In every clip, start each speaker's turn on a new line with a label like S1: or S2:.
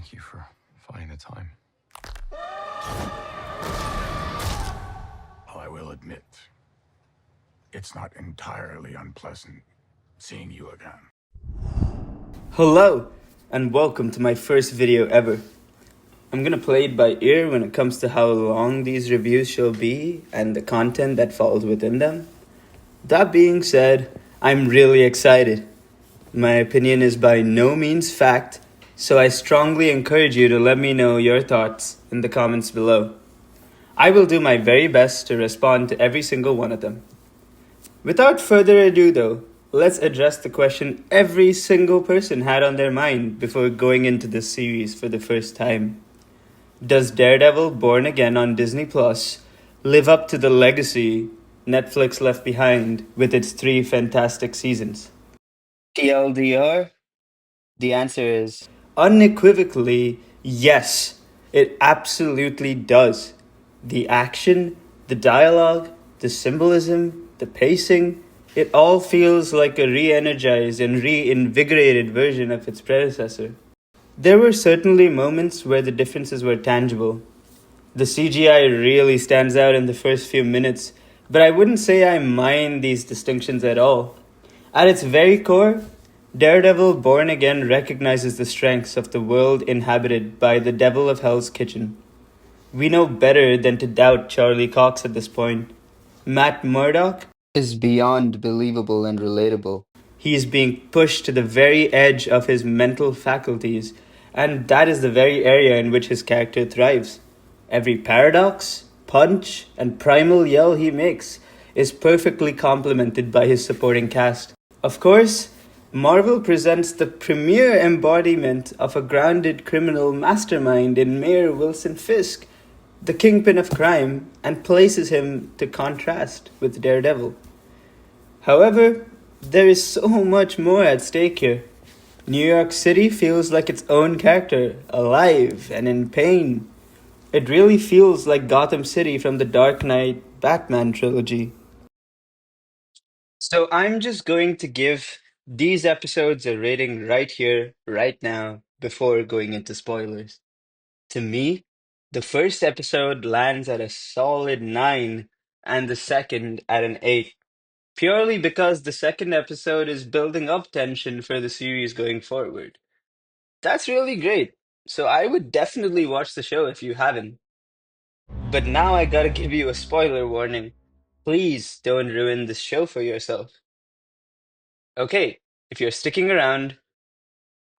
S1: Thank you for finding the time.
S2: I will admit, it's not entirely unpleasant seeing you again.
S3: Hello, and welcome to my first video ever. I'm gonna play it by ear when it comes to how long these reviews shall be and the content that falls within them. That being said, I'm really excited. My opinion is by no means fact, so I strongly encourage you to let me know your thoughts in the comments below. I will do my very best to respond to every single one of them. Without further ado though, let's address the question every single person had on their mind before going into this series for the first time. Does Daredevil Born Again on Disney Plus live up to the legacy Netflix left behind with its 3 fantastic seasons? TLDR, the answer is unequivocally yes. It absolutely does. The action, the dialogue, the symbolism, the pacing, it all feels like a re energized and reinvigorated version of its predecessor. There were certainly moments where the differences were tangible. The CGI really stands out in the first few minutes, but I wouldn't say I mind these distinctions at all. At its very core, Daredevil Born Again recognizes the strengths of the world inhabited by the Devil of Hell's Kitchen. We know better than to doubt Charlie Cox at this point. Matt Murdock is beyond believable and relatable. He is being pushed to the very edge of his mental faculties, and that is the very area in which his character thrives. Every paradox, punch, and primal yell he makes is perfectly complemented by his supporting cast. Of course, Marvel presents the premier embodiment of a grounded criminal mastermind in Mayor Wilson Fisk, the kingpin of crime, and places him to contrast with Daredevil. However, there is so much more at stake here. New York City feels like its own character, alive and in pain. It really feels like Gotham City from the Dark Knight Batman trilogy. So I'm just going to give these episodes a rating right here, right now, before going into spoilers. To me, the first episode lands at a solid 9 and the second at an 8. Purely because the second episode is building up tension for the series going forward. That's really great. So I would definitely watch the show if you haven't. But now I gotta give you a spoiler warning. Please don't ruin this show for yourself. Okay, if you're sticking around,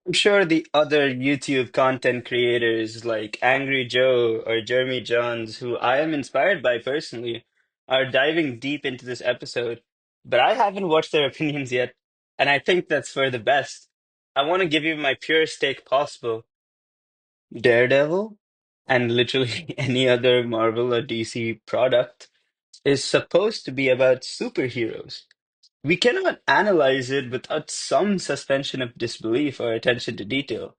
S3: I'm sure the other YouTube content creators like Angry Joe or Jeremy Johns, who I am inspired by personally, are diving deep into this episode, but I haven't watched their opinions yet, and I think that's for the best. I want to give you my purest take possible. Daredevil, and literally any other Marvel or DC product, is supposed to be about superheroes. We cannot analyze it without some suspension of disbelief or attention to detail.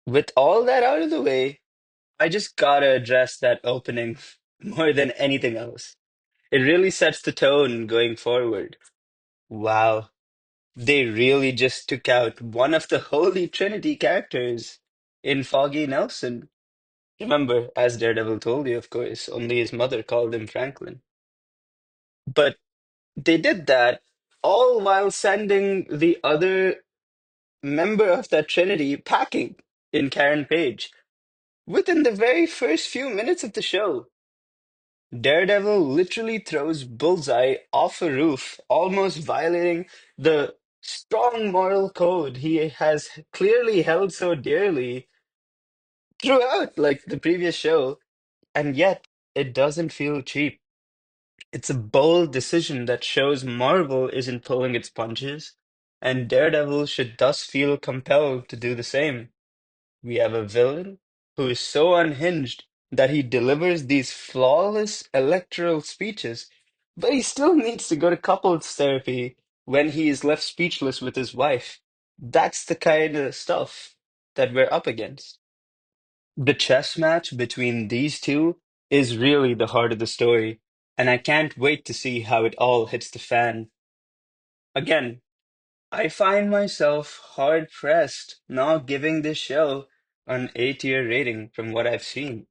S3: With all that out of the way, I just gotta address that opening more than anything else. It really sets the tone going forward. Wow, they really just took out one of the Holy Trinity characters in Foggy Nelson. Remember, as Daredevil told you, of course, only his mother called him Franklin. But they did that all while sending the other member of that Trinity packing in Karen Page. Within the very first few minutes of the show, Daredevil literally throws Bullseye off a roof, almost violating the strong moral code he has clearly held so dearly throughout, like the previous show, and yet it doesn't feel cheap. It's a bold decision that shows Marvel isn't pulling its punches, and Daredevil should thus feel compelled to do the same. We have a villain who is so unhinged that he delivers these flawless electoral speeches, but he still needs to go to couples therapy when he is left speechless with his wife. That's the kind of stuff that we're up against. The chess match between these two is really the heart of the story, and I can't wait to see how it all hits the fan. Again, I find myself hard pressed not giving this show an A-tier rating from what I've seen.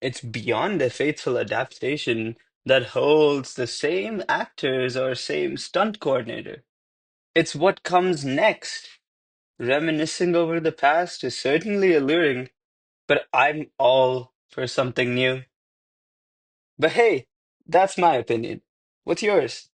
S3: It's beyond a faithful adaptation that holds the same actors or same stunt coordinator. It's what comes next. Reminiscing over the past is certainly alluring, but I'm all for something new. But hey, that's my opinion. What's yours?